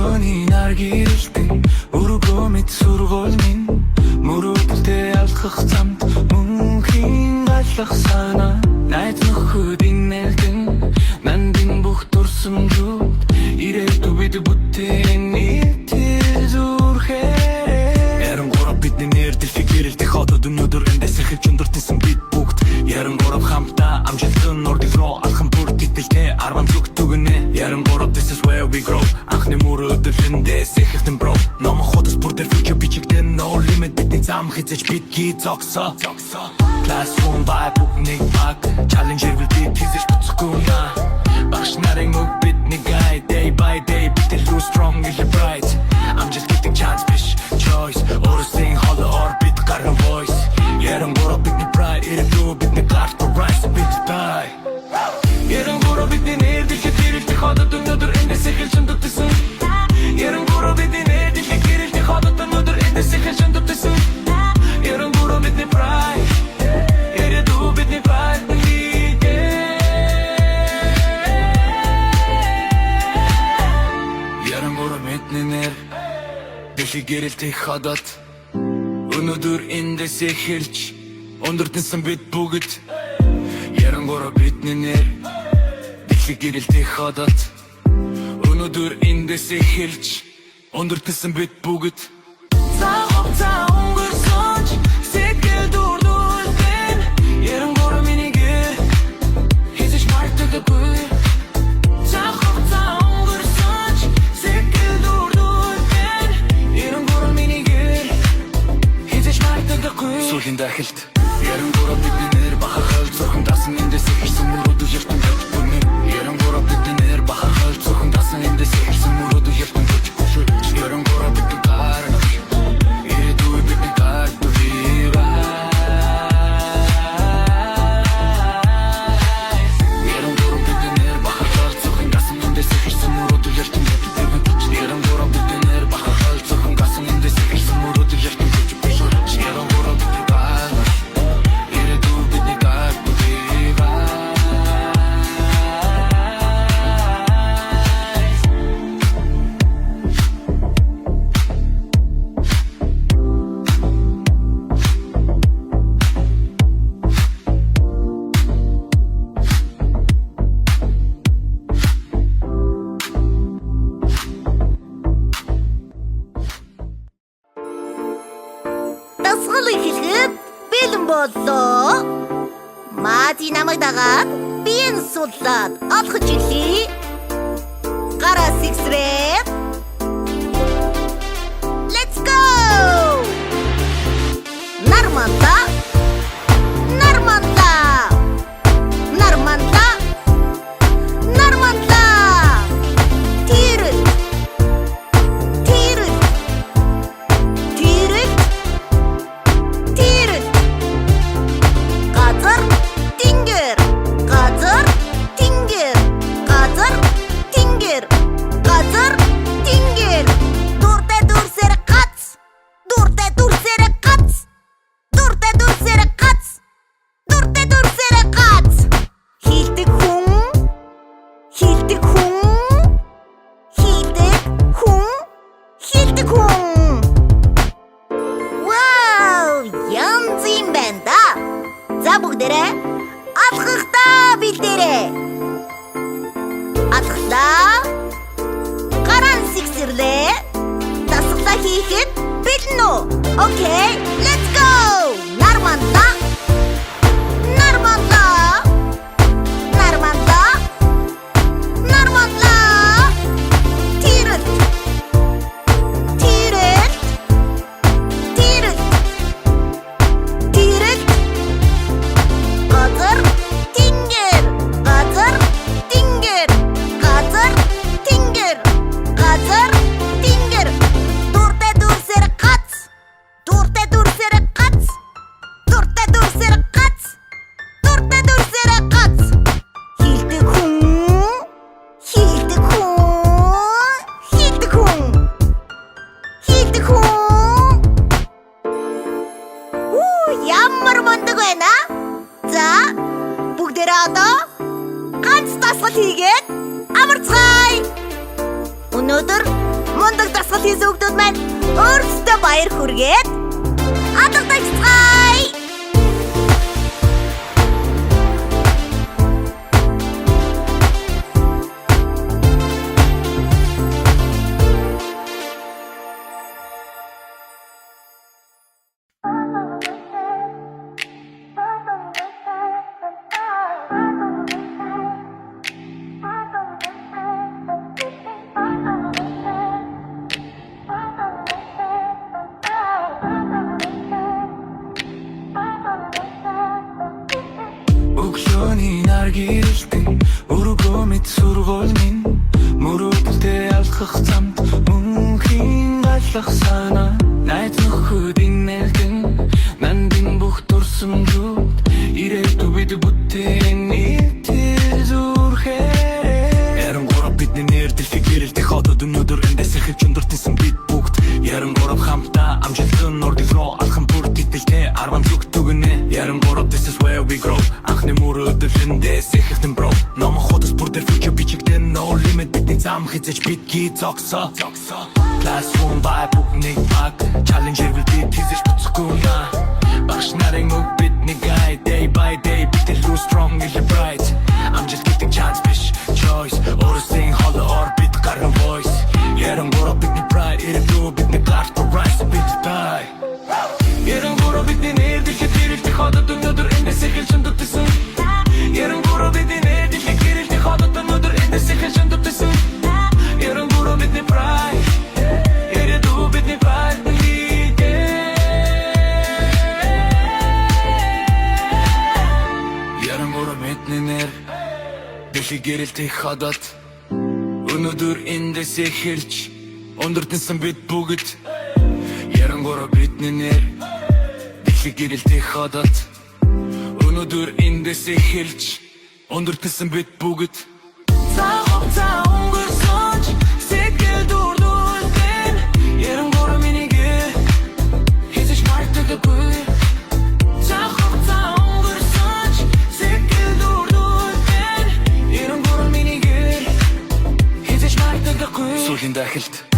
Өглөөний нар гэрэлтэн өргөө мэд сургууль минь мөрөөдөлтэй алхах замд мөнхийн галах санаа найз нөхөдийн нэлгэн нандин бүх дурсамжууд ирээдүй бид бүтээн зүрхээр ярангуураа бидний нэр дэлхийг гэрэлтэх хотод өнөөдөр эндээс эхэлж өндөртсөн бид бүгд ярангуураа хамтаа амжилтын нурдыг руу алхам бүр тэтэлтэй арван зүг түгэнэ ярангуураа this is where we grow анхны мөрөөдөл эндээс эхэлтэн bro номон хотос бүр дээр future бичигдэн no limit бидний зам хязгаарч бид гизоксоо classroom vibe бүгний баг challenge will be хийсэж буцахгүй на багш нарын үг бидний guide day by day бид lose strong and bright I'm just getting chance биш choice өөрсдийн холо or бид гарган voice ярангуураа бидний pride ирээдүй бидний гарт rise бид die ярангуураа бидний нэр дэлхийд гэрэлтэх хотод өнөөдөр эндээс эхэлж өндөртсөн ярангуураа бидний нэр дэлхийд гэрэлтэх хотод өнөөдөр эндээс эхэлж өндөртсөн ярангуураа бидний pride ирээдүй бидний pride ярангуураа бидний нэр дэлхийд гэрэлтэх хотод өнөөдөр эндээс эхэлж өндөртсөн бид бүгд ярангуураа бидний нэр дэлхийд гэрэлтэх хотод өнөөдөр эндээс эхэлж өндөртсөн бид бүгд цаавцаа өнгөрсөнч сэтгэл дурдуулсан ярангуураа минийг хийж мартагдаггүй цаавцаа өнгөрсөнч сэтгэл дурдуулсан ярангуураа минийг хийж мартагдаггүй сүүлийн дахилт ярангуураа бидний нэр бахархал зөвхөн дасан эндээс эхэлсэн мөрөөдөл ертөнц бүнэ ярангуураа бидний нэр бахархал зөвхөн дасан эндээс эхэлсэн мөрөөдөл ертөнц ярангуураа бидний гар ирээдүй бидний гар бүрийва ярангуураа бидний нэр бахархал зөвхөн дасан эндээс эхэлсэн мөрөөдөл ертөнц ярангуураа бидний нэр бахархал зөвхөн дасан эндээс эхэлсэн мөрөөдөл ертөнц ярангуураа бидний гар ирээдүй бидний гар бүрийва дасгал ихлэхэд бэлэн боллоо. Маати намайг дагаад биеийн судлаад олохж ирлээ. Гараа сэгсрээ. Let's go! Нарманда. Нарманда. Нарманда. Нарманда. Тирэл. Тирэл. Тирэл. Тирэл. Газар тэнгэр. Газар тэнгэр. Газар тэнгэр. Газар тэнгэр. Дуртай дүрсээр гац. Дуртай дүрсээр гац. Дуртай дүрсээр гац. Дуртай дүрсээр гац. Хилдэг хүн. Хилдэг хүн. Хилдэг хүн. Хилдэг хүн. Вау! Янз юм байна да. За бүгдээрээ алхахдаа бэлдээрэй. Алхахдаа гараа сэгсэрлээ. Дасгалаа хийхэд бэлэн үү? Окей, let's go! Нарманда. Нарманда. Нарманда. Нарманда. Тирэл. Тирэл. Тирэл. Тирэл. Газар тэнгэр. Газар тэнгэр. Газар тэнгэр. Газар тэнгэр. Дуртай дүрсээр гац. Дуртай дүрсээр гац. Дуртай дүрсээр гац. Дуртай дүрсээр гац. Хилдэг хүн. Хилдэг хүн. Хилдэг хүн. Хилдэг хүн. Ямар мундаг байна. За бүгдээрээ одоо ганц дасгал хийгээд амарцгаая. Өнөөдөр мундаг дасгал хийсэн хүмүүс маань өөрсдөө баяр хүргээд алгадагцгаая. Өглөөний нар гэрэлтэн өргөө мэд сургууль минь мөрөөдөлтэй алхах замд мөнхийн галах санаа найз нөхөдийн нэлгэн нандин бүх дурсамжууд ирээдүй бид бүтээн нийтээр зүрхээ яран гурав бидний нэр дэлхийг гэрэлтэх хотод өнөөдөр эндээс эхэлж өндөртсөн бид бүгд яран гурав хамтаа амжилтын нордыг руу алхам бүр тэтэлтэй арван зүг түгнэ яран гурав this is where we grow анхны мөрөөдөлөндөөс эхэлсэн bro ном хотос бүр дээр future бичигдэн no limit бидний зам хязгаарч бидний зогсоо classroom by book нэг баг challenge эргүүл бид хийсэж буцахгүй на багш нарын үг бидний guide day by day бид л strong and bright амжилт гэдэг chance биш choice өөрсдийн хол or бид гарган voice яран гурав бидний pride ирээдүй бидний гарт rise бид die яран гурав бидний нэр дэлхийд гэрэлтэх хотод өнөөдөр эндээс эхэлж өндөртсөн яран гурав бидний нэр дэлхийд гэрэлтэх хотод өнөөдөр эндээс эхэлж өндөртсөн яран гурав бидний pride ирээдүй бидний pride яран гурав бидний нэр дэлхийд гэрэлтэх хотод өнөөдөр эндээс эхэлж өндөртсөн бид бүгд яран гурав бидний нэр дэлхийд гэрэлтэх хотод өнөөдөр эндээс эхэлж өндөртсөн бид бүгд цаавцаа өнгөрсөнч сэтгэл дурдуулсан яран гурав миний гэр хийж мартагдаггүй цаавцаа өнгөрсөнч сэтгэл дурдуулсан яран гурав миний гэр хийж мартагдаггүй сүүлийн дахилт